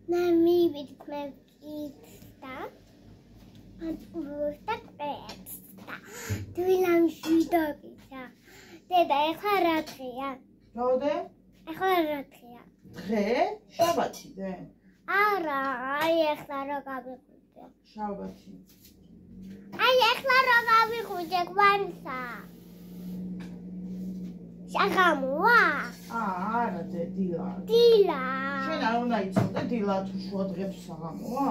Nami bitmekista. Atburta pesta. Dilam shidobisa. Deda ეხლა რა დღეა? გავდე? ეხლა რა დღეა? დღე? შაბათი. არა, აი ეხლა რა გავიხუძე. შაბათი. აი ეხლა რა გავიხუძე გვანსა. შაღამოა? არა, დილა. დილა. შენ არ უნდა იცოდე დილა თუ შუა დღეებში საღამოა?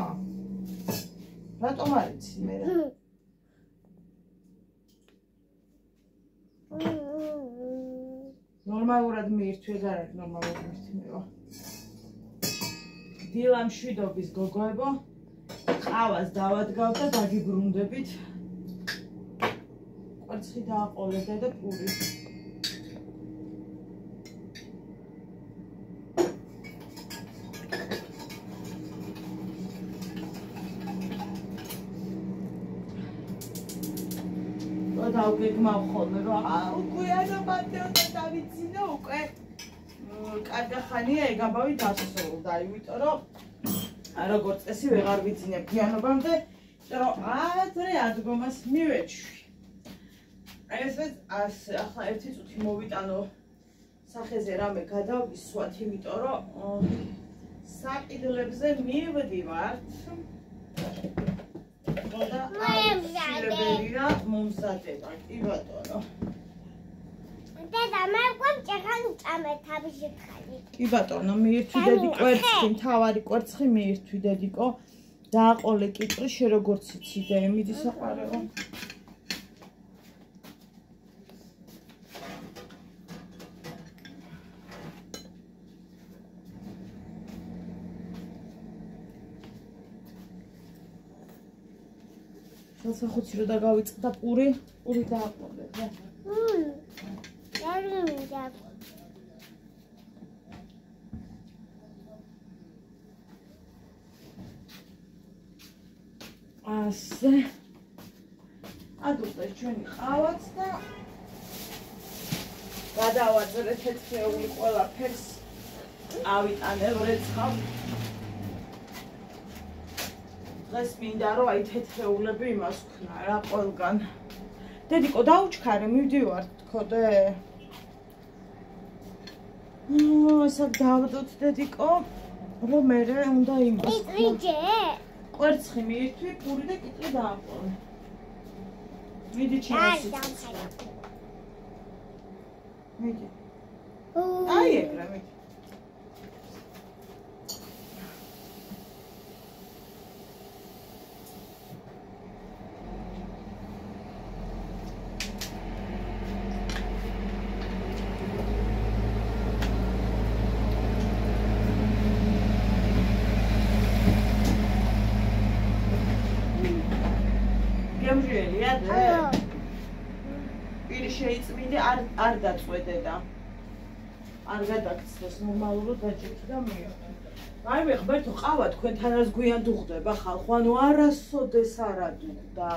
რატომ არ იცი მე? ნორმალურად მიირთვე და რა ნორმალურად მირთმევა. დილა მშვიდობის გოგოებო, ყავას დავადგავ და დაგიბრუნდებით. კვერცხი დააყოლეთ და პური. დავგეგმავ ხოლმე რომ უკვე არა მათეო და დავიძინე უკვე კარგი ხანია ეგაბავი დასრულდა იმიტომ რომ როგორც წესი ვეღარ ვიძინებ გვიანობამდე რომ ადრე ადგომას მივეჩვი ესეც ახლა ერთი წუთი მოვიტანო სახეზე რამე გადავისვათ იმიტომ რომ საყიდლებზე მივდივართ და მომზადება, კი ბატონო. დედა, მე გვამჭერან წამე თავისი ხალი. კი ბატონო, მიირთვიდედი კვერცხი, მთავარი კვერცხი მიირთვიდედიკო. დააყოლე კიტრი, შე როგორც იციდე, მიდი საყარეო. ხუთი რო დაგავიწყდა პური დააყოლე რა. რა მინდა. ასე. ადუღდა ჩვენი ყავაც და გადავაძრე თეთრეული ყველაფერს ავიტანებ რეცხავ. დღეს მინდა რომ აი თეთრეულები იმას ვქნა რა ყველგან. დედიკო დაუჩქარე მივდივართ თქოდე. ესა დავდოთ დედიკო. რომ მე უნდა იმას. კიტრიჯე? კვერცხი მიირთვი, პური და კიტრი დააყოლე. მიდი ჩემს. მიდი. აი ეგრე მიდი. პირი შეიწმინდი არ დაწვედე და არ გადაგცდეს ნორმალურად დაჭიქი და მიირთვი. აი მე ხბერთო ყავა თქვენთანაც გვიან დუღდება ხალხო, ანუ არასოდეს არ ადუღდა.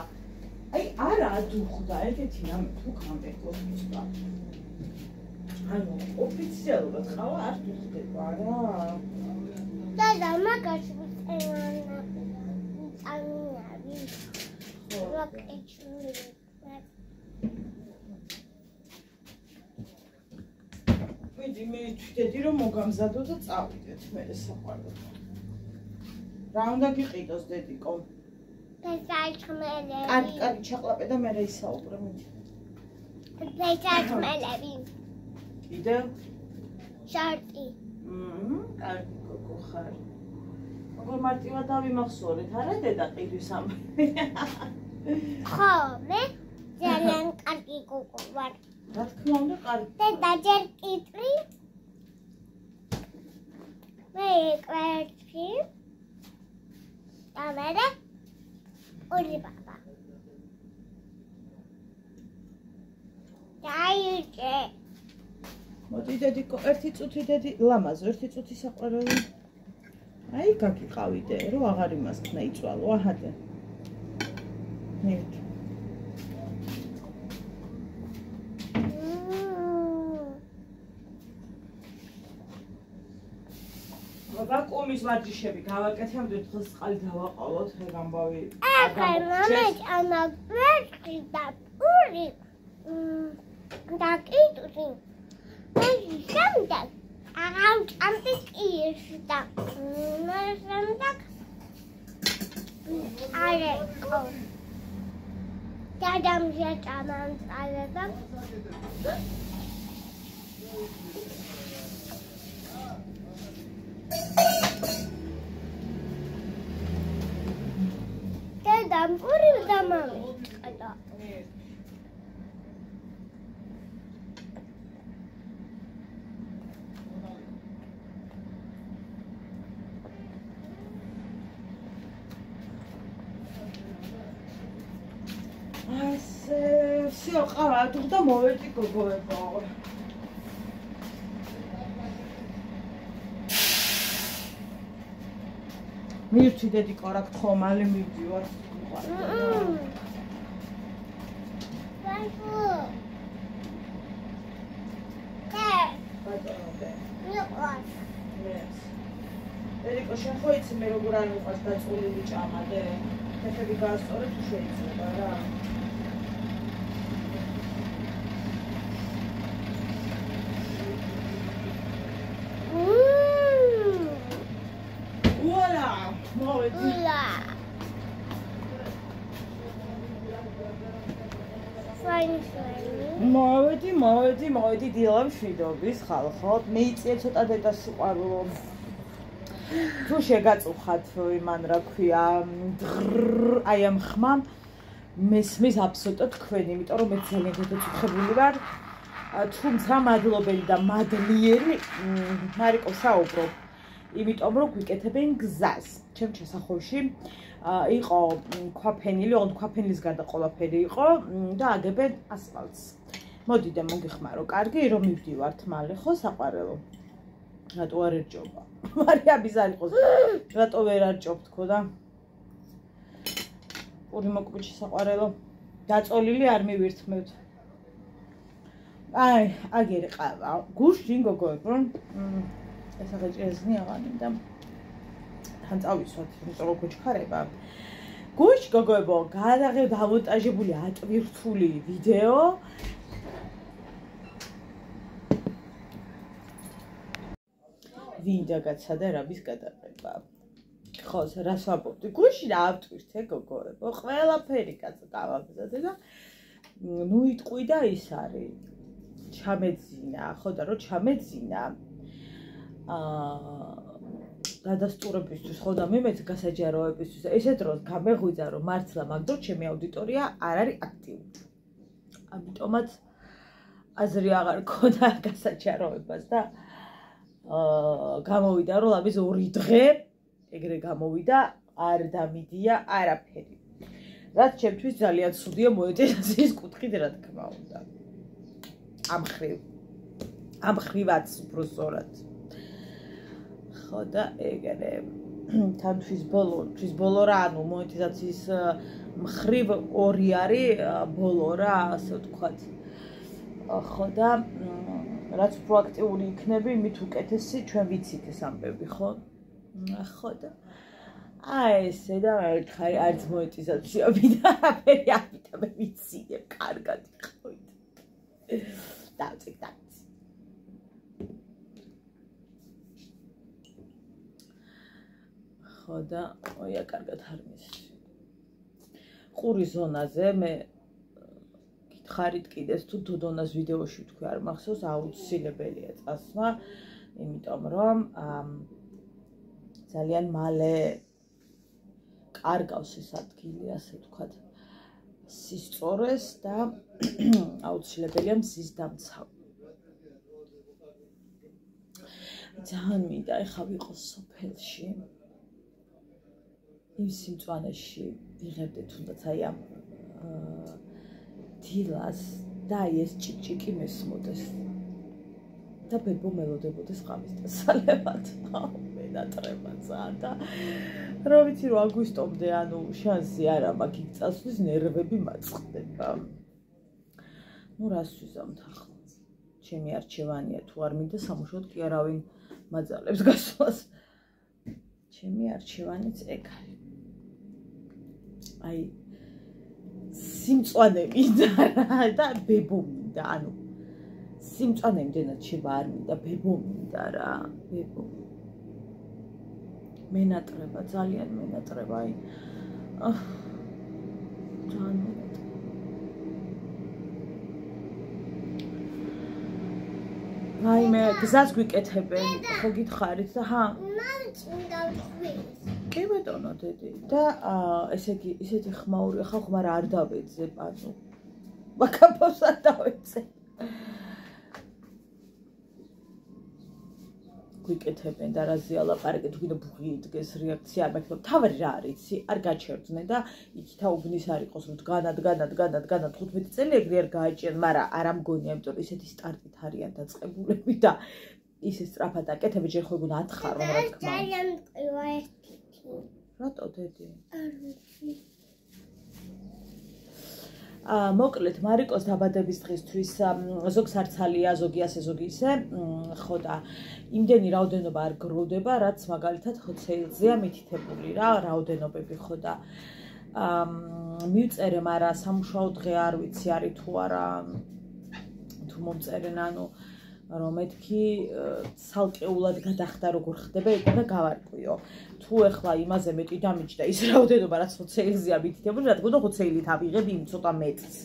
აი არა ადუღდა, ეგეთი რამე თუ გამბეკოსდა. ანუ ოფიციალურად ყავა არ დუღდება რა. დედა, მაგაში წევანა. წამიარი. მე თვითედი რომ მოგამზადო და წავიდეთ მე საყვარლად. რა უნდა გიყიდოს დედიკო? ფეჭაჭმელები. კარგი ჩაყლაპე და მე ისაუბრე მიდი. ფეჭაჭმელები. კიდევ? შარტი. კარგი გოგო ხარ. როგორ მარტივად დავიმახსოვრეთ, არა დედა ყიდვის ამბავი. ხო, მე ძალიან კარგი გოგო ვარ. რა თქმა უნდა, კარგი. დედა ჯერ კიტრი. მე კვერცხი. და მე ორი ბაბა. დაიჭე. მოდი დედიკო, ერთი წუთი დედი, ლამაზო, ერთი წუთი საყვარელი. აი, გაგიყავიდე, რომ აღარ იმას ხნა იწვალო, აჰადე. მივდი. ვაკო ლომის ვარჯიშები გავაკეთებ, დღეს წყალი დავაყოლოთ, ეგ ამბავი. მამეთ ანაგვერდი და პური. დაკიდრი. მე შემდეგ აღავჭამდი კიეს და მე შემდეგ არეკო. დადამჟე წამამწალება. დედამ პური და მომიწყდა. Всё, ყავა და მოვედი გოგოებო. მივცი დედი კარაქ ხომალი მივდივარ. ბაიბო. ერიკო შენ ხო იცი მე როგორ არ მიყვარს დაწოლილი ჭამადე? თეთრი გაასწორე თუ შეიძლება რა. Voilà, მოვედი. მოვედი დილა მშვიდობის ხალხო. მეიწიე ცოტა დედა სიყვარულო. თუ შეგაწუხათ იმან რა ქვია, აი ამ ხმამ მესმის აბსოლუტურად თქვენ, იმიტომ რომ მე ძალიან გადაწუხებული ვარ. თუმცა მადლობელი და მადლიერი მარიკო საუბრობ. იმიტომ რომ გვიკეთებენ გზას. ჩემ შესახვევში იყო ქვაფენილი, ოღონდ ქვაფენილის გარდა ყველაფერი იყო და აგებენ ასფალტს. მოდიდე მოგიხმარო, კარგი რომ მივდივართ მალე ხო საყვარელო. რატო არ ერჯობა? მარია ბიზარი ყოს. რატო ვერ არჯობ თქო და? პური მოკბიჩი საყვარელო. დაწოლილი არ მივირთმევთ. აი, აგერი ყავა. გუშინ გოგოებო. ეს აღეჭერზნი აღანი და თან წავისვათ, იმიტომ რომ გოჩქარება. გუშ გოგოებო, გადაღე დამონტაჟებული ატვირთული ვიდეო. ვინდა გაცადა რაბის გადაღება. ხო, რას ვამბობდი? გუშ რა ავტვირთე გოგოებო, ყველაფერი გავაბზადე და ნუ იტყვი და ის არის. ჩამეძინა, ხო და რომ ჩამეძინა გადასტურებისთვის ხო და მემეც გასაჯაროებისთვის ესე დროს გამეღვიძა რომ მართლა მაგდროს ჩემი აუდიტორია არ არის აქტიური. ამიტომაც აზრი აღარ ქონდა გასაჯაროებას და გამოვიდა რომ ლაბის 2 დღე ეგრე გამოვიდა არ დამიდია არაფერი. რაც ჩემთვის ძალიან ცუდია მოეწეს ის კუთხით რა თქმა უნდა. ამ ხრივაც უბრალოდ ხო და ეგრე თვის ბოლო რა ანუ მონეტიზაციის მხრივ 2 არის ბოლო რა ასე ვთქვათ ხო და რაც პროაქტიული იქნები მით უკეთესი ჩვენ ვიცით ეს ამბები ხო ხო და აი ესე და ერთხელ არც მონეტიზაცია ვიდა არაფერი ამიტომ მე ვიციებ კარგად იყავით დავწიკ ხო და ოია კარგად არ მისვი. ყური ზონაზე მე გითხარით კიდეს თუ დოდონას ვიდეოში თქვი არ მახსოვს აუცილებელია წასვლა, იმიტომ რომ ძალიან მალე კარგავს ეს ადგილი, ასე ვთქვათ, სისწორეს და აუცილებელია მზის დამცავი. ძალიან მინდა ეხლა ვიყოს სოფელში. იმ სიმწვანეში ვიღებდე თუნდაც აი ამ დილას და ეს ჭიკჭიკი მესმოდეს და ბებო მელოდებოდეს ღამის დასალევად. მე ნატრება ძალიან და რა ვიცი რომ აგვისტომდე ანუ შანსი არა მაგ წასვლის ნერვები მაწყდება. ნუ რას ვიზამთ ახლა? ჩემი არჩევანია თუ არ მინდა სამუშაოდ კი არავინ მაძალებს გასვლას. ჩემი არჩევანიც ეგ არის. აი სიმწვანე მინდა და ბებო მინდა, ანუ სიმწვანე იმდენად შევა არ მინდა, ბებო მინდა რა, ბებო. მენატრება, ძალიან მენატრება, აი. ძალიან მენატრება. აი მე გზას გვიკეთებენ, ხო გითხარით და ჰა? მინდა ვთქვის. კი ბატონო დედი და ესე იგი ისეთი ხმაურია ხალხო, მაგრამ არ დავეძებ, ანუ მაკაფოს არ დავეძებ. გვიკეთებენ და რაზე ალაპარაკეთ, თუ კიდე ბუღი იდგეს რეაქცია არ მაქვს, თავი რა არის, არ გაჩერდნენ და იქითა უბნის არ იყოს, რომ დგანად 15 წელი ეგრე არ გააჭირენ, მაგრამ არ ამგონია, იმიტომ რომ ისეთი სტარტით არიან დაწყებულები და ისე სწრაფად აკეთებენ, ჯერ ხო ეგონა ათხარო, რა თქმა უნდა. ძალიან მყივა ერთი. რატო დედი? არ ვიცი. მოკლედ მარიკოს დაბადების დღისთვის ზოგს არცალია, ზოგი ასე, ზოგი ისე, ხო და იმდენი რაოდენობა არ გროვდება, რაც მაგალითად ხო ცეილზეა მითითებული რა, რაოდენობები ხო და მივწერე, მაგრამ სამუშაო დღე არ ვიცი არის თუ არა, თუ მომწერენ, ანუ რომ მეთქი ცალკეულად გადახდა როგორ ხდება, იქ უნდა გავარკვიო. თუ ეხლა იმაზე მეტი დამიჯდა ის რაოდენობა, რაც ხოცეილზეა მითითებული, რა თქმა უნდა ხოცეილით ავიღებ იმ ცოტა მეტს.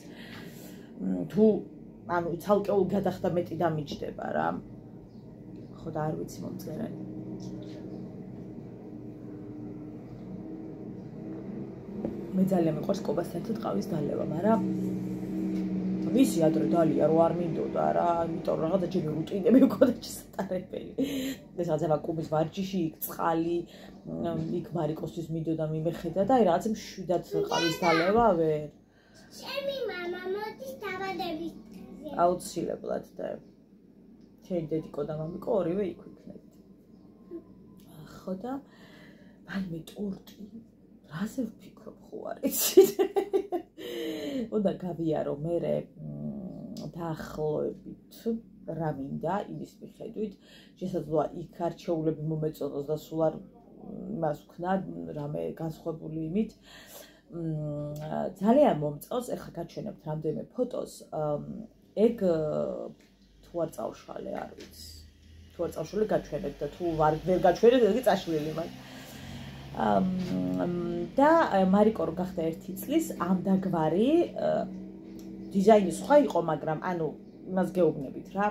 თუ ანუ ცალკეულ გადახდა მეტი დამიჯდება რა. ხო და არ ვიცი მომწერანი. მე ძალიან მიყვარს კობასთან ერთად ყავის დალევა, მაგრამ ვიცი ადრე დალია რო არ მინდოდა რა, იმიტომ რომ რაღაცა ჯერ რუტინები მქონდა შესატარებელი. ეს რაღაცა ვაკუმის ვარჯიში, იქ წყალი, იქ მარიკოსთვის მინდოდა მიმეხედა და აი რაღაცა მშვიდად ყავის დალევა ვერ. ჩემი მამა მოდის დაბადების დღეზე. აუცილებლად და ჩემი დედიკო და მამიკო ორივე იქ ვიქნებით. ხო და მაინც ტორტი რაზე ვფიქრობ ხო არ იცი. უნდა გავიარო მე დაახლოებით რა მინდა იმის მიხედვით, შესაძლოა იქ არჩეულები მომეწონოს და სულ არ იმას ვქნა რამე განსხვავებული იმით. ძალიან მომწონს, ეხლა გაჩვენებთ რამდენიმე ფოტოს, ეგ თუ არ წავშალე არ ვიცი. თუ არ წავშალე გაჩვენებთ და თუ ვერ გაჩვენებთ, ეგ წაშლილი მაქვს. და მარიკო რო გახდა 1 წლის, ამდაგვარი დიზაინი სხვა იყო, მაგრამ ანუ იმას გეუბნებით რა.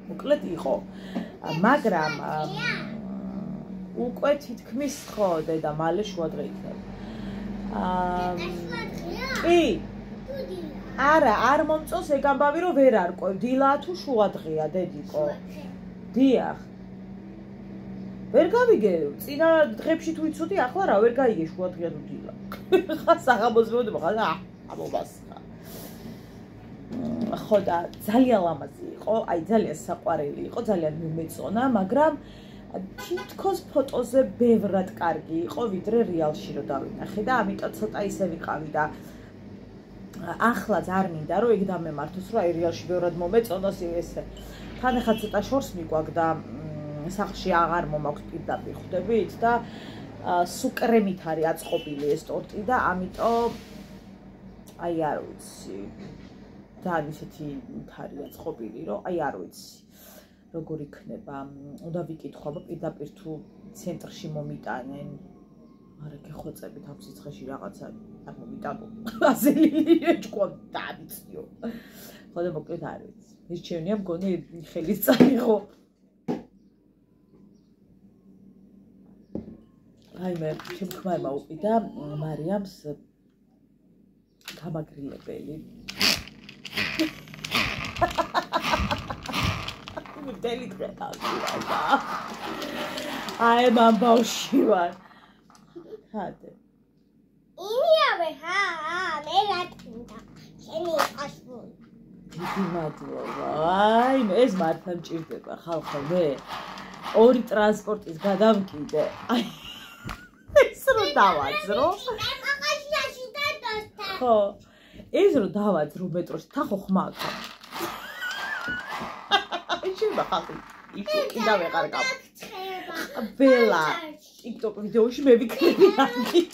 მოკლედ იყო, მაგრამ უკვე თითქმის ხო დედა მალე შუადღე იქნება. კი. არა, არ მომწონს ეგ ამბავი რომ ვერ არკვევ, დილაა თუ შუადღეა დედიკო. დიახ. ვერ გავიგე, წინა დღეებში თუ იცოდი, ახლა რა ვერ გაიგე შუადღეა თუ დილა. ხა საღამოს მოდება, ხა ამობასხა. ხო და ძალიან ლამაზი იყო, აი ძალიან საყვარელი იყო, ძალიან მომეწონა, მაგრამ თითქოს ფოტოზე ბევრად კარგი იყო, ვიდრე რეალში რო დავინახე და ამიტომ ცოტა ისე ვიყავი და ახლაც არ მინდა რომ ეგ დამემართოს, რომ აი რეალში ბევრად მომეწონოს ესე. თან ახლა ცოტა შორს მიგვაქვს და სახლში აღარ მომაქვს პირდაპირ ხვდებით და სუკრემით არის აწყობილი ეს ტორტი და ამიტომ აი არ ვიცი. ძალიან ისეთი თარი აწყობილი, რომ აი არ ვიცი. როგორ იქნება, უნდა ვიკითხო, აბა პირდაპირ თუ ცენტრში მომიტანენ. არა გეხოცებით ამ სიცხეში რაღაცა არ მომიტანო. აზელი ეჭკვა დავიწიო. ხო და მოკლედ არ ვიცი. ეს ჩემია მგონი ხელის წაიღო. აი მე ჩემ ქმარმა უყიდა მარიამს გამაგრილებელი. დელი დღე დავიდა. აი მან ბავში ვარ. ხადე. იმიავე, მე რა თქმა, შენი ასული. დიდი მადლობა. აი ეს მართლა მჭირდება ხალხო მე. ორი ტრანსპორტის გადამკიდე. აი ეს რო დავაძრო. ხო. ეს რო დავაძრო მეტროში, თხო ხმა აქვს. შეიძლება ხალხი იქ კიდევ ეყარ გაქვს. ყველა TikTok ვიდეოში მე ვიქნები ამით.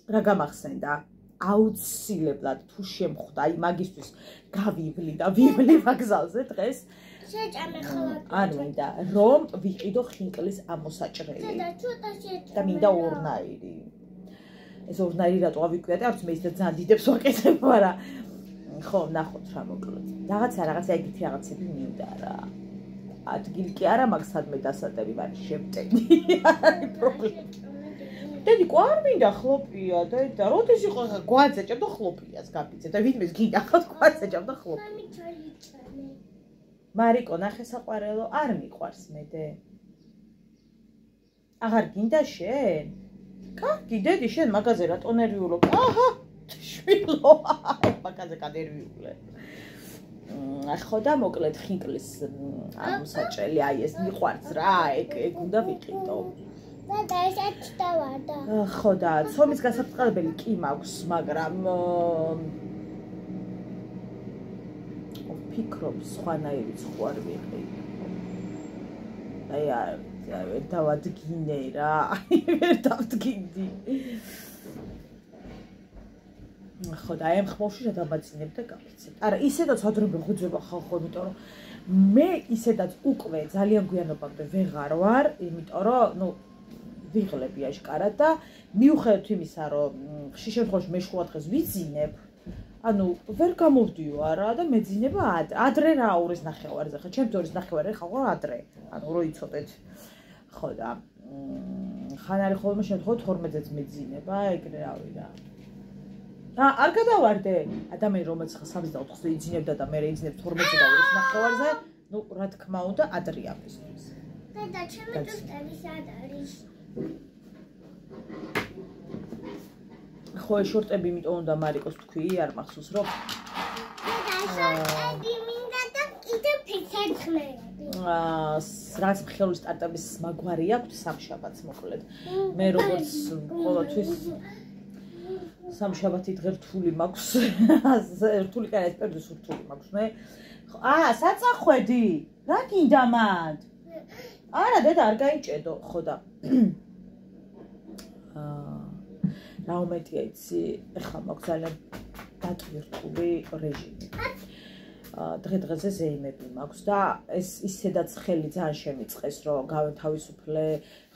რა გამახსენდა? აუცილებლად თუ შემხვდა აი მაგისთვის გავივლი და ვივლი ვაგზალზე დღეს არ მინდა რომ ვიყიდო ხინკლის ამოსაჭრელი და მინდა ორნაირი ეს ორნაირი რატო ავიკვიატე არც მე ისე ძალიან დიდებს ვაკეთებ მაგრამ ხო ნახოთ რა მოკლედ რაღაცა ეგეთი რაღაცები მინდა რა ადგილი კი არა მაგ სადმე დასატები მაგრამ შემტენი არის პრობლემა დედი არ მინდა ხლოპია და როდის იყო გვაძეჭებ და ხლოპიას გაგიწე და ვინმეს გინახავთ გვაძეჭებ და ხლოპია მარიკო ნახე საყვარელო არ მიყვარს მედე აღარ გინდა შენ კარგი დედი შენ მაგაზე რატო ნერვიულობ აჰა შვილო მაგაზე კანერვიულე ხო და მოკლედ ხინკლის ამოსაჭრელი აი ეს მიყვარს რა ეგ უნდა ვიყიდო და ესეც დავარდა. ხო და ცომის გასაწყობელი კი მაქვს, მაგრამ ვფიქრობ სხვანაირი ხო არ ვიყიდო. აი ვერ დავადგინე რა, ვერ დავდგინდი. ხო და აი ამ ხმოვში გადაბაცინებ და გავიცებ. არა, ისედაც ადრე ხუძება ხალხო, იმიტომ რომ მე ისედაც უკვე ძალიან გვიანობამდე ვეღარ ვარ, იმიტომ რომ ნუ ვიღლები აშკარად და მიუხედავად იმისა, რომ ხშირ შემთხვევაში მე შუა დღეს ვიძინებ, ანუ ვერ გამოვდივარ რა და მეძინება ადრე რა 2:30-ზე, ხა ჩემთვის 2:30 ხალხო ადრე, ანუ რო იცოდეთ. ხო და ხან არის ხოლმე შემთხვევა 12-ზეც მეძინება, ეგრე რავი რა. არ გადავარდე ადამიანი რომელიც 3-4-ზე იძინებდა და მე რეიძინებ 12-ზე და 2:30-ზე, ნუ რა თქმა უნდა ადრია მისთვის. და ჩემი დოქტორი სად არის? ხო შორტები იმიტომ უნდა მარიკოს თქვი არ მახსოვს რომ შორტები მინდა და კიდე ფიცერხმები რაღაც მხეულის სტარტაპის მაგვარი აქვს სამშაბათს მოკლედ მე როგორც ყოველთვის სამშაბათი დღე რთული მაქვს რთული კაი ეს პერდის რთული მაქვს მე საწახვედი რა გინდა მანდ არა დედა არ გაიჭედო ხო და რა უმეტია იცი ეხლა მაქვს ძალიან დატვირთული რეჟიმი დღე-დღეზე ზეიმები მაქვს და ეს ისედაც ხელი ძალიან შემიწყეს რომ გავთავისუფლე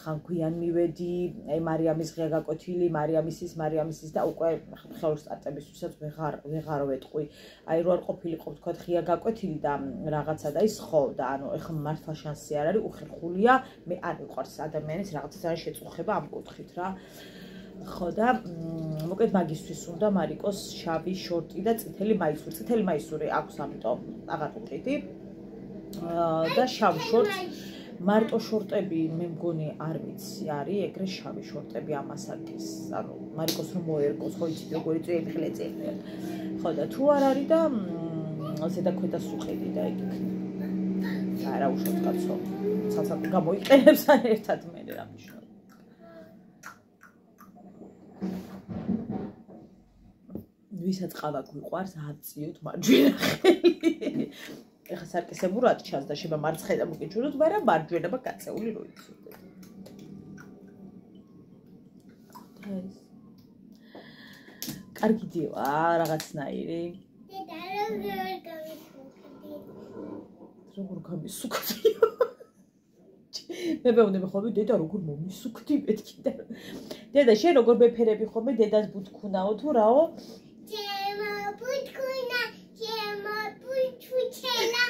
ხან გვიან მივედი აი მარიამის ღია გაკვეთილი მარიამისის და უკვე ხელის სტარტებისთვისაც ვეღარ ვეტყვი აი რო არ ყოფილიყო თქვა ღია გაკვეთილი და რაღაცა და ის ხო და ანუ ეხლა მართლა შანსი არ არის უხერხულია მე არ მიყვარს ადამიანის რაღაცა ძალიან შეწუხება ამ კუთხით რა ხო და მოკლედ მაგისთვის უნდა მარიკოს შავი შორტი და წითელი მაისური. წითელი მაისური აქვს, ამიტომ აღარ ვყიდი. და შავ შორტს მარტო შორტები მე მგონი არ ვიცი, არის ეგრე შავი შორტები ამასაკის. ანუ მარიკოს რომ მოერგოს, ხო იცით როგორი წეფლეწე. ხო და თუ არ არის და ზედა ქვედა სუყიდი და ეგ იქნება. არა უშოთ კაცო. ცალსა გამოიყენებს ან ერთად მე რა მნიშვნელობა. ვისაც ყავა გვიყვარს აწიოთ მარჯვენა ხელი. ეხლა სარკისებურად ჩანს და შეიძლება მარცხენა მოგიჩვენოთ, მაგრამ მარჯვენა გაწეული რო იცოდეთ. კარგი დივა, რაღაცნაირი. დედა როგორ გამისუქდი? როგორ გამისუქდი? მე მეუბნები ხოლმე დედა როგორ მომისუქდი მეთქი და დედა შენ როგორ მეფერები ხოლმე დედას ბუთქუნაო თუ რაო? ჩემო ბუთქუნა, ჩემო ბუთუჩელა.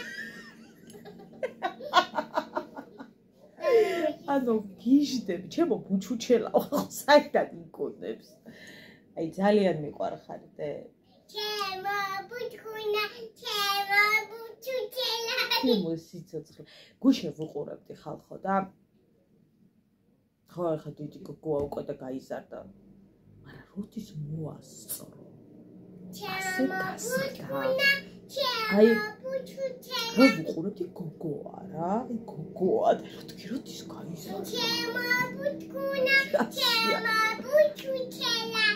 ანუ გიჟდები, ჩემო ბუჩუჩელაო, ხო საერთოდ მიკონებს. აი ძალიან მიყვარხარ დე. ჩემო ბუთქუნა, ჩემო ბუთუჩელა. ჩემო სიცოცხლე. გუშინ ვუყურებდი ხალხო და ხო ახლა დიდი გოგოა უკვე და გაიზარდა. მაგრამ როდის მოასწრო? ჩემო ბუთქუნა, აი ჩემო ბუთუჩელა. რო ვუყურებდი გოგოა რა, აი გოგოა და როდის გაიზარდა? ჩემო ბუთქუნა, ჩემო ბუთუჩელა.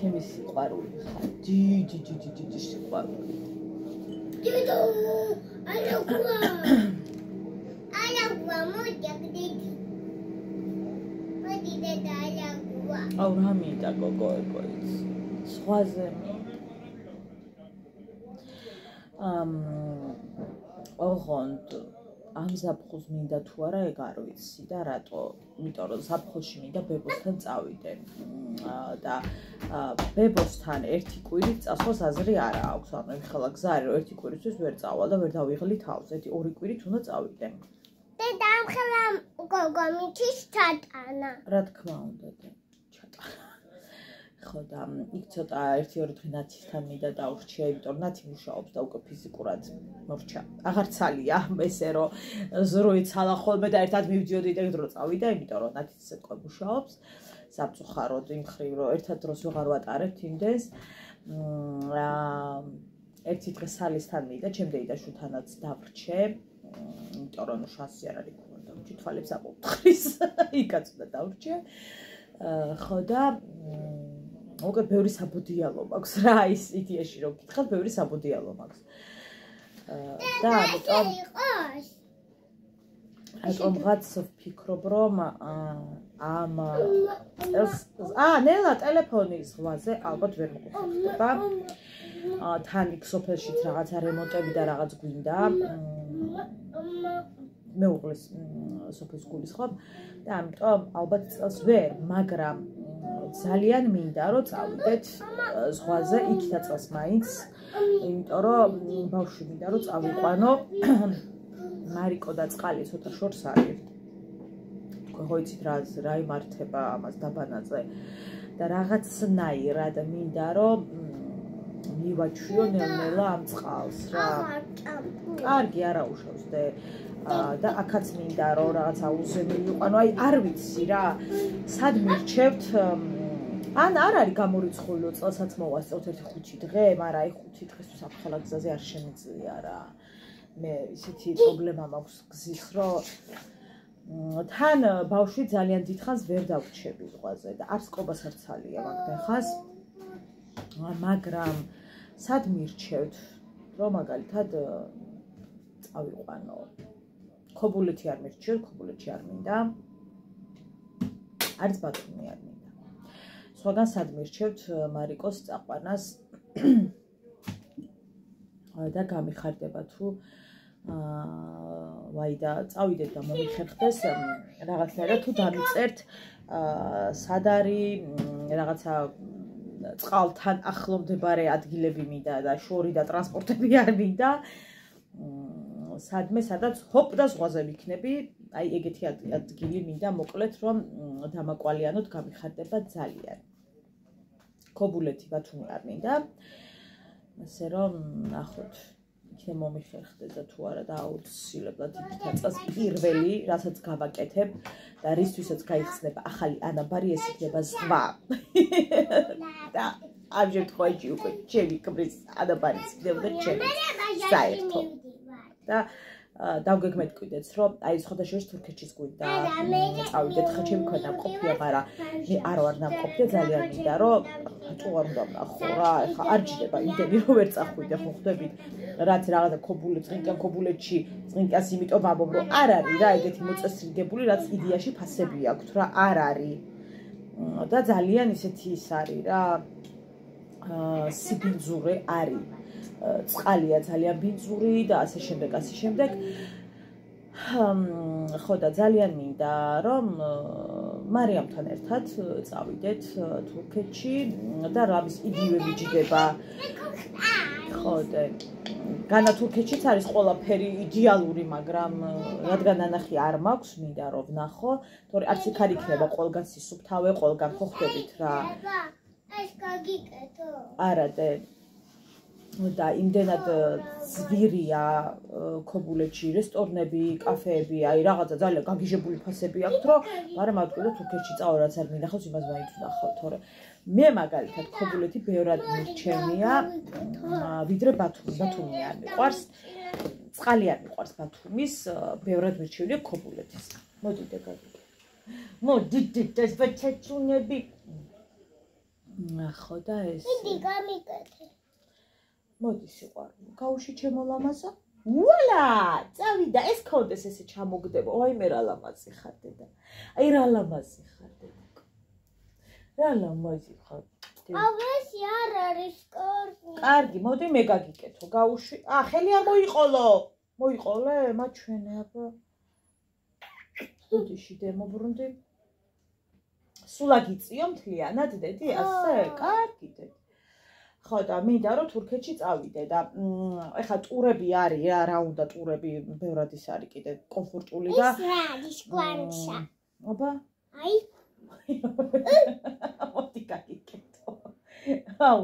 ჩემი სიყვარული ხარ. დიდი სიყვარული. დედო, ალაგვა მოდი. მოდი დედა ალაგვა. აუ რა მინდა გოგოებოიც. სხვაზე ოღონდ ამ ზაფხულს მინდა თუ არა ეგ არ ვიცი და რატო? იმიტომ რომ ზაფხულში მინდა ბებოსთან წავიდე. და ბებოსთან ერთი კვირით წასვლას აზრი არ აქვს. ანუ ეხლა გზა არის რომ ერთი კვირისთვის ვერ წავალ და ვერ დავიღლი თავს. ორი კვირით უნდა წავიდე. დედა ამხელა გოგო მიჩის ჩატანა. რა თქმა უნდა და ჩატანა. ხო და იქ ცოტა 1-2 დღე ნათისთან მინდა დავრჩია, იმიტომ რომ ნათი მუშაობს და უკვე ფიზიკურად მორჩა. აღარ ცალია ესე რომ ზრუით ცალა ხოლმე და ერთად მივდიოდი და დრო წავიდა, იმიტომ რომ ნათიც უკვე მუშაობს. საბწუხაროდ იმ ხრივ რომ ერთად დროს ვეღარ ვატარებთ იმდენს. ერთი დღე სალისთან მინდა, ჩემ დეიდაშვილთანაც დავრჩე. იმიტომ რომ შანსი არ არის ქონდა, თვალებს ამოვთხრის. იქაც უნდა დავრჩე. ხო და უკვე ბევრი საბუდიალო მაქვს რა ის იდეაში რომ გითხარ ბევრი საბუდიალო მაქვს და ამიტომღაც ვფიქრობ რომ ამ ნელა ტელეფონის ზღვაზე ალბათ ვერ მოხდება თან იქ სოფელშიც რაღაცა რემონტები და რაღაც გვინდა მეუღლის სოფელს გულისხმობ და ამიტომ ალბათ წელს ვერ მაგრამ ძალიან მინდა რომ წავიდეთ ზღვაზე იქითა წელს მაინც იმიტომ რომ ბავშვი მინდა რომ წავიყვანო მარიკო და წყალი ცოტა შორს არის ხო იცით რა იმართება ამას დაბანაზე და რაღაცნაირად მინდა რომ მივაჩვიო ნელ-ნელა ამ წყალს რა კარგი არა უშავს და აქაც მინდა რომ რაღაცა უზე მივიყვანო აი არ ვიცი რა სად მირჩევთ ან არ არის გამორიცხული რომ წელსაც მოვასწროთ ერთი 5 დღე მაგრამ აი 5 დღესთვის ახლა გზაზე არ შემიძლია რა მე ისეთი პრობლემა მაქვს გზის რომ თან ბავშვი ძალიან დიდხანს ვერ დავრჩები ზღვაზე და არც კობას არ ცალია მაგდენ ხას მაგრამ სად მირჩევთ რომ მაგალითად წავიყვანო ქობულეთი არ მირჩევთ ქობულეთში არ მინდა არც ბათუმი არ მინდა სხვაგან სად მირჩევთ მარიკოს წაყვანას და გამიხარდება თუ ვაი და წავიდეთ და მომიხერხდეს რაღაცნაირად თუ დამიწერთ სად არის რაღაცა წყალთან ახლო მდებარე ადგილები მინდა და შორი და ტრანსპორტები არ მინდა სადმე სადაც ჰოპ და ზღვაზე ვიქნები აი ეგეთი ადგილი მინდა მოკლედ რომ დამაკვალიანოთ გამიხარდება ძალიან ქობულეთი ბათუმი არ მინდა ასე რომ ნახოთ იქნებ მომიხერხდეს და თუ არა და აუცილებლად იქით წელს პირველი რასაც გავაკეთებ და რისთვისაც გაიხსნება ახალი ანაბარი ეს იქნება ზღვა და ამ შემთხვევაში უკვე ჩემი ქმრის ანაბარიც იქნებოდა ჩემი საერთო და დავგეგმეთქვიდეთ რომ აი სხვადასხვა თურქეთშიც გვინდა წავიდეთ ხა ჩემი ქონა მყოფია მაგრამ მე არ ვარ ნამყოფია ძალიან მინდა რომ თუ არ უნდა ვნახო რა ხა არ ჯდება იმდენი რომ ვერ წახვიდე ხო ხვდებით რაც რაღაცა ქობულეთში წინკას იმიტომ ვამბობ რომ არ არის რა ეგეთი მოწესრიგებული რაც იდეაში ფასები აქვს რა არ არის და ძალიან ისეთი ის არის რა სიბინძურე არის წყალია ძალიან ბინძური და ასე შემდეგ ხო და ძალიან მინდა რომ მარიამთან ერთად წავიდეთ თურქეთში და რამის იდივე მიჯდება ხო და განა თურქეთშიც არის ყველაფერი იდეალური მაგრამ რადგან ნანახი არ მაქვს მინდა რომ ვნახო თორე არც იქ არ იქნება ყველგან სისუფთავე ყველგან ხო ხვდებით რა ეს გაგიკეთო არა და იმდენად ზვირია ქობულეთში რესტორნები, კაფეები, აი რაღაცა ძალიან გაგიჟებული ფასები აქვს, რომ მაგრამ მოვიდა თურქეთში წავა რაც არ მინახავს, იმას მაინც ვნახავ, თორე მე მაგალითად ქობულეთი ბევრად მირჩენია, ვიდრე ბათუმი, ბათუმი არ მიყვარს, წყალი არ მიყვარს ბათუმის, ბევრად მირჩენია ქობულეთის. მოდით გაგიგე. მოდით ეს ბაჩაჭუნები ხო და ეს მიდი გამიკეთე. მოდი სიყვარული გავუში ჩემო ლამაზო ვალა წავიდა ეს კონდეს ესე ჩამოგდება აი მე რა ლამაზი ხარ დედა აი რა ლამაზი ხარ დედა რა ლამაზი ხარ აგესი არ არის კარგი. კარგი მოდი მე გაგიკეთო გავუში ხელი არ მოიყოლე მაჩვენე აბა უდიში დემობრუნდი სულ აგიწიო მთლიანად დედი ასე კარგი დედი ხო და მინდა რომ თურქეთში წავიდე და ეხლა ტურები არის რა უნდა ტურები ბევრად ის არის კიდე კომფორტული და ეს რა არის კვანშა? აბა აი მოდი გაგიკეთო აუ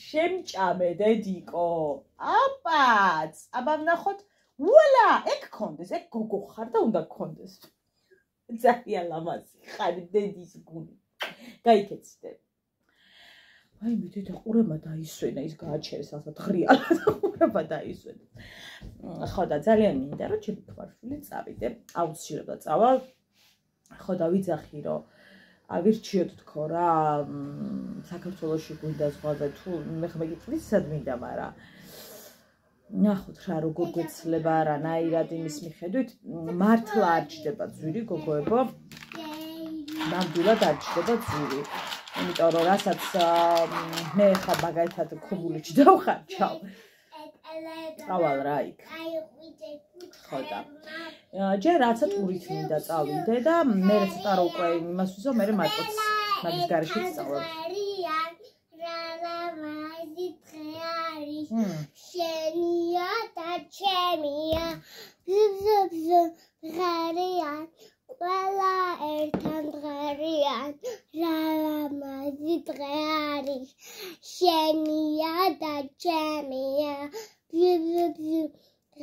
შემჭამე დედიკო აბა ვნახოთ ვალა ეგ კონდეს ეგ გოგო ხარ და უნდა კონდეს ძალიან ლამაზი ხარ დედის გული გაიქეცდე აი მე დედა ყურება დაისვენა ის გააჩერეს ასეთ ღრიალად ყურება დაისვენა ხო და ძალიან მინდა რომ ჩემი ქმარშვილი წავიდე აუცილებლად წავალ ხო და ვიძახი რომ ავირჩიოთ თქო რა საქართველოში გვინდა ზღვაზე თუ მე ხმე გიწვისად მინდა მაგრამ ნახოთ რა როგორ გვეცლება რანაირად იმის მიხედვით მართლა არ ჩდება ძვირი გოგოებო ნამდვილად არ ჩდება ძვირი იმიტომ რომ რასაც მე ხა მაგალითად ქობულიჩი დავხარჯავ ავალ რა იქ ხო და ჯერ რაცა ტურით მინდა წავიდე და მე ცოტა რო უკვე იმას ვიზო მე მარტოც მაგის გარეშე წავედ შენია და ჩემია ბზბზ ღარიან ყველა ერთად ღარიან რა ლამაზი დღე არის შენია და ჩემია ბზბზ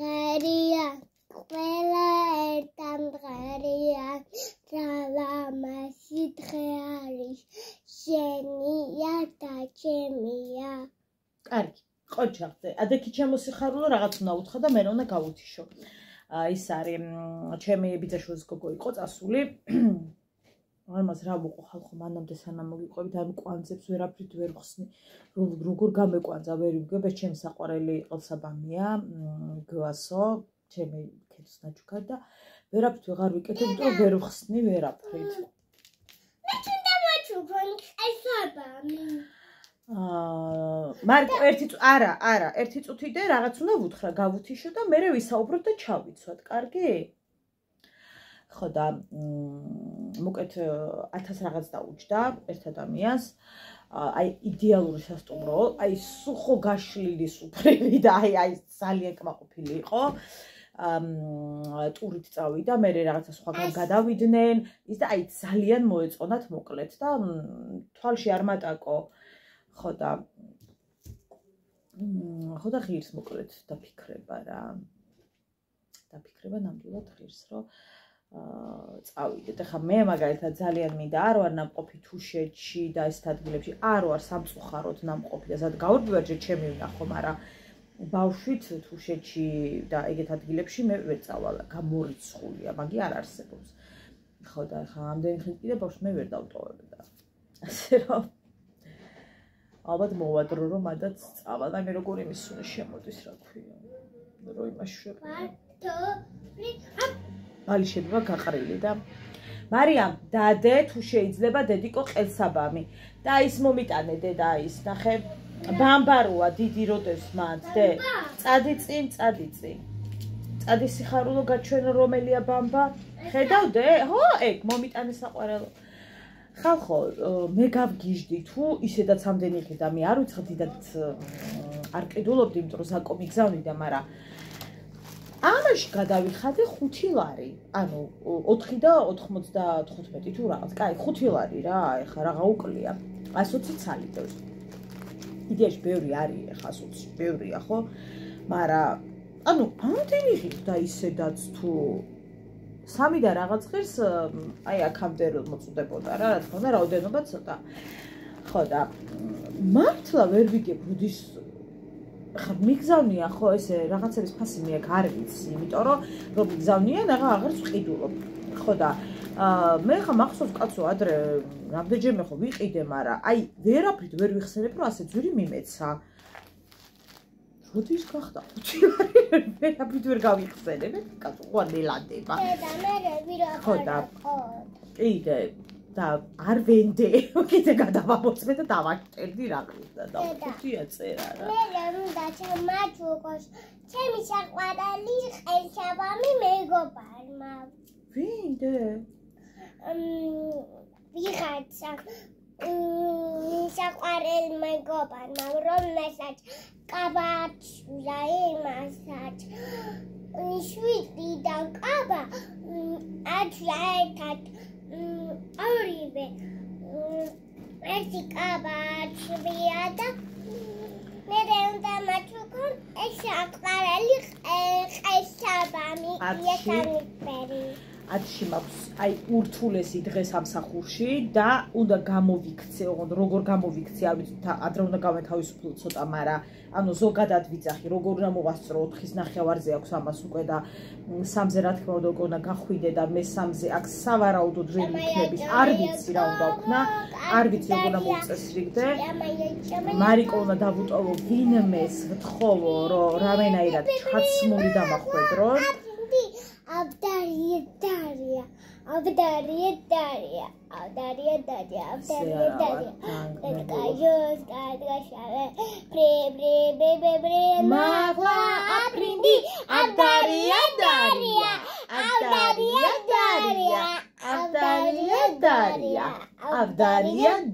ღარიან ყველა ერთად ღარიან რა ლამაზი დღე არის შენია და ჩემია კარგი ყოჩახზე ადექი ჩემო სიხარულო რაღაც უნდა უთხრა და მე უნდა გავუთიშო ის არის ჩემი ბიძაშვილის გოგო იყო წასული ამას რა მოყო ხალხო მანამდე სანამ მოგიყვებით ამ კვანძებს ვერაფრით ვერ ხსნი როგორ გამეკვანძა ვერ ვიგებ ეს ჩემი საყვარელი ყელსაბამია გვასო ჩემი ქეთს ნაჩუქად და ვერაფრით ვეღარ ვიკეთებ იმიტომ რომ ვერ ვხსნი ვერაფრით მე თუნდა მაჩუქონი ყელსაბამი მარკო ერთი წუთი და რაღაც უნდა ვუთხრა გავუთიშო და მე ვისაუბროთ და ჩავიცვათ კარგი ხო და მოკეთ 1000 რაღაც დაუჯდა ერთ ადამიანს აი იდეალური სასტუმრო აი სუხო გაშლილი სუფრები და აი ძალიან კმაყოფილი იყო ტურით წავიდა მე რაღაცა სხვაგან გადავიდნენ ის და აი ძალიან მოეწონათ მოკლედ და თვალში არ მატაკო ხო და ღირს მოკლედ დაფიქრება რა ნამდვილად ღირს რომ წავიდეთ ეხლა მე მაგალითად ძალიან მინდა არ ვარ ნამყოფი თუშეთში და ეს ადგილებში არ ვარ სამწუხაროდ ნამყოფი და სადღაც გავდივარ ჯერ ჩემი ვნახო მაგრამ ბავშვით თუშეთში და ეგეთ ადგილებში მე ვერ წავალ გამორიცხულია მაგი არ არსებობს ხო და ეხლა ამდენი ხნით კიდე ბავშვს მე ვერ დავტოვებ და ასე რომ ალბათ მოვადრო რომ ადაც წავალ და მე როგორ იმის უნდა შემოდის რა ქვია რომ იმაშურებ ბალი შედება გაყრილი და მარიამ დადე თუ შეიძლება დედიკო ყელსაბამი და ის მომიტანე დედა ის ნახე ბამბაროა დიდი როდეს მანდე წადი წინ წადი სიხარულო გაჩვენო რომელია ბამბა ხედავდე ხო ეგ მომიტანე საყვარელო ხალხო მე გავგიჟდი თუ ისედაც ამდენი იყიდა მე არ ვიცხდი დიდად არ ყიდულობდი იმიტომ რომ საკო მიგზავნიდა მაგრამ ამაში გადავიხადე 5 ლარი ანუ 4 და 95 თუ რაღაც კაი 5 ლარი რა ეხა რაღა უკლია 120 ცალი დევს იდეაში ბევრი არის ეხა 120 ბევრია ხო მაგრამ ანუ ამდენი იყიდა ისედაც თუ 3 და რაღაც ღირს აი აქამდე მოწუდებოდა რა თქმა უნდა რაოდენობა ცოტა ხო და მართლა ვერ ვიგებ როდის ხა მიგზავნია ხო ესე რაღაცების ფასი მე აქ არ ვიცი იმიტომ რომ მიგზავნიან აღარ ვყიდულობ ხო და მე ხა მახსოვს კაცო ადრე რამდენჯერმე ხო ვიყიდე, მაგრამ აი ვერაფრით ვერ ვიხსენებ, რომ ასე ძვირი მიმეცა. როდის გახდა 5 ვარი, ვერაფრით ვერ გავიხსენებ, კაცო ხო ნელანდება. და მე ვირა ხო და კიდე და არ ვენდე, კიდე გადავამოწმე და დავაშტერდი რაღაცა და 5-ია წერა რა. მე უნდა ჩამაჩუქოს ჩემი საყვარელი ყელშაბამი მეგობარმა. ვინდე? ვიღაცა საყვარელი მეგობარმა, რომელსაც კაბაჩულა იმასაც 7-დან კაბა აჩვლა ერთად ორივე ერთი კაბა აჩვია და მე უნდა მაჩუქონ ეს საყვარელი ყელშაბამი იესანიფერი. ათში მაქვს აი ურთულესი დღე სამსახურში და უნდა გამოვიქცე, ოღონდ როგორ გამოვიქცე, არ ვიცი, ადრე უნდა გავეთავისუფლო ცოტა, მაგრამ ანუ ზოგადად ვიცახი, როგორ უნდა მოვასწრო 4-ის ნახევარზე აქვს ამას უკვე და 3-ზე რა თქმა უნდა უნდა გახვიდე და მე 3-ზე აქ სავარაუდოდ ვერ ვიქნები. არ ვიცი რა უნდა ვქნა, არ ვიცი როგორ უნდა მოვწესრიგდე. მარიკო უნდა დავუტოვო ვინმეს ვთხოვო, რომ რამენაირად ჩაცმული დამახვედრონ.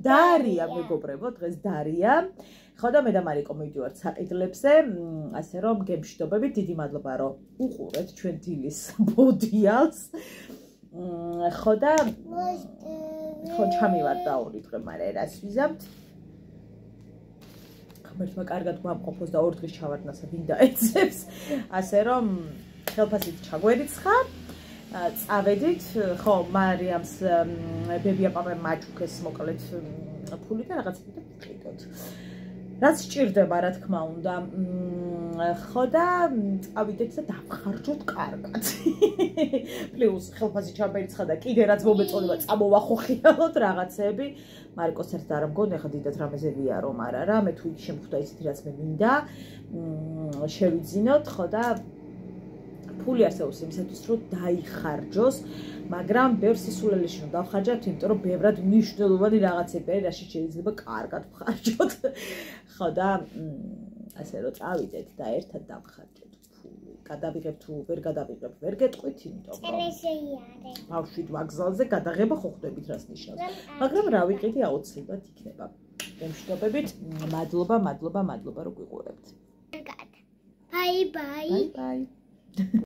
დარია მეგობრებო, დღეს დარია. ხო და მე და მარიკო მივდივართ საყიდლებზე, ასე რომ გემშვიდობებით, დიდი მადლობა რომ უყურეთ ჩვენ დილის ბოდიალს. ხო და ხო ჩამივარდა 2 დღე, მაგრამ რას ვიზამთ? ღმერთმა კარგად გვამყოფოს და 2 დღის ჩავარდნასა ვინ დაეცებს. ასე რომ ხელფასით ჩაგვერიცხა. წავედით, ხო, მარიამს ბებია-პაპა მაჩუქეს მოკლედ ფული და რაღაცა და ვიყიდოთ. რაც სჭირდება, რა თქმა უნდა. ხო და წავიდეთ და დავხარჯოთ კარგად. პლუს ხელფასი ჩამერიცხა და კიდე რაც მომეწონება წამოვახოხიალოთ რაღაცები. მარიკოს ერთ არ მგონი, ახლა დიდად რამეზე ვიარო, მაგრამ რა, მე თუ იქ შემხვდა ისეთი რაც მე მინდა, შევიძინოთ, ხო და ფული არსებობს იმისათვის, რომ დაიხარჯოს, მაგრამ ბევრ სისულელეში რომ დავხარჯავთ, იმიტომ რომ ბევრად მნიშვნელოვანი რაღაცები არის, რაშიც შეიძლება კარგად ვხარჯოთ. ხო და ასე რომ წავიდეთ და ერთად დავხარჯოთ ფული. გადავიღებ თუ ვერ გადავიღებ, ვერ გეტყვით, იმიტომ რომ ბავშვით ვაგზალზე გადაღება ხო ხვდებით რას ნიშნავს. მაგრამ რა ვიყიდი აუცილებლად იქნება. გემშვიდობებით, მადლობა რომ გვიყურებთ. Bye bye. Bye bye.